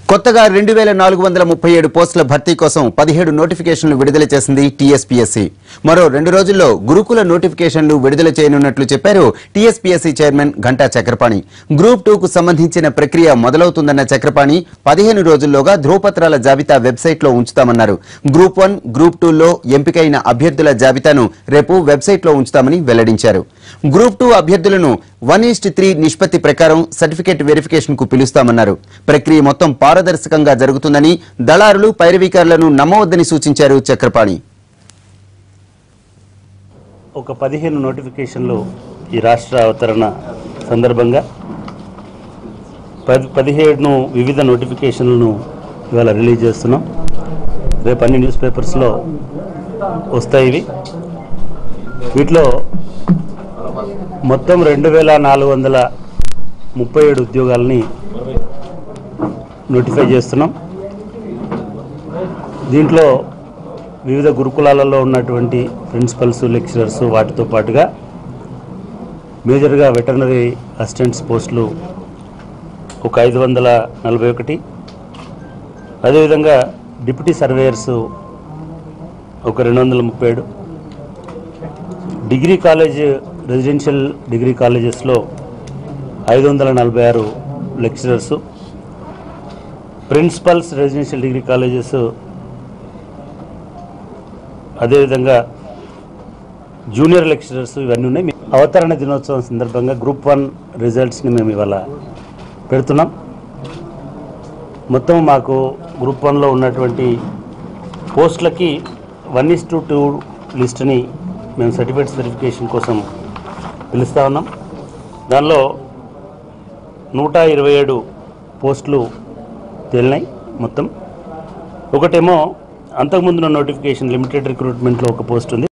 కొత్తగా 2437 పోస్టుల భర్తీ కోసం 17 నోటిఫికేషన్లు విడుదల చేసింది టీఎస్పీఎస్సీ. మరో 2 రోజుల్లో గురుకుల నోటిఫికేషన్లు విడుదల చేయనున్నట్లు చెప్పారు టీఎస్పీఎస్సీ చైర్మన్ ఘంటా చక్రపాణి. గ్రూప్ 2కు సంబంధించిన ప్రక్రియ మొదలవుతుందన్న చక్రపాణి 15 రోజుల్లోగా ధ్రువపత్రాల జాబితా వెబ్సైట్లో ఉంచుతామన్నారు. గ్రూప్ 1, గ్రూప్ 2లో ఎంపికైన అభ్యర్థుల జాబితాను రేపు వెబ్సైట్లో ఉంచుతామని వెల్లడించారు. గ్రూప్ 2 అభ్యర్థులను 1:3 నిష్పత్తి ప్రకారం సర్టిఫికేట్ వెరిఫికేషన్ కు పిలుస్తామన్నారు. ప్రక్రియ మొత్తం పారదర్శకంగా జరుగుతుందని, దళారులు పైరవీకారులను నమ్మవద్దని సూచించారు చక్రపాణి. ఒక 15 నోటిఫికేషన్లు ఈ రాష్ట్ర అవతరణ సందర్భంగా 17 వివిధ నోటిఫికేషన్లను ఇవాళ రిలీజ్ చేస్తున్నాం. రేపు అన్ని న్యూస్ పేపర్స్లో వస్తాయి. వీటిలో మొత్తం 2437 ఉద్యోగాలని నోటిఫై చేస్తున్నాం. దీంట్లో వివిధ గురుకులాలలో ఉన్నటువంటి ప్రిన్సిపల్స్, లెక్చరర్స్, వాటితో పాటుగా మేజర్గా వెటర్నరీ అసిస్టెంట్స్ పోస్టులు ఒక 541, అదేవిధంగా డిప్యూటీ సర్వేయర్స్ ఒక 237, డిగ్రీ కాలేజ్ రెసిడెన్షియల్ డిగ్రీ కాలేజెస్లో 546 lecturers, principals residential degree colleges, అదేవిధంగా జూనియర్ లెక్చరర్స్ ఇవన్నీ ఉన్నాయి. అవతరణ దినోత్సవం సందర్భంగా గ్రూప్ 1 రిజల్ట్స్ని మేము ఇవాళ పెడుతున్నాం. మొత్తం మాకు గ్రూప్ 1లో ఉన్నటువంటి పోస్టులకి 1:2 లిస్టుని మేము సర్టిఫికేట్స్ వెరిఫికేషన్ కోసం పిలుస్తూ ఉన్నాం. దానిలో 127 పోస్టులు తేలినాయి. మొత్తం ఒకటేమో అంతకుముందున్న నోటిఫికేషన్ లిమిటెడ్ రిక్రూట్మెంట్లో ఒక పోస్ట్ ఉంది.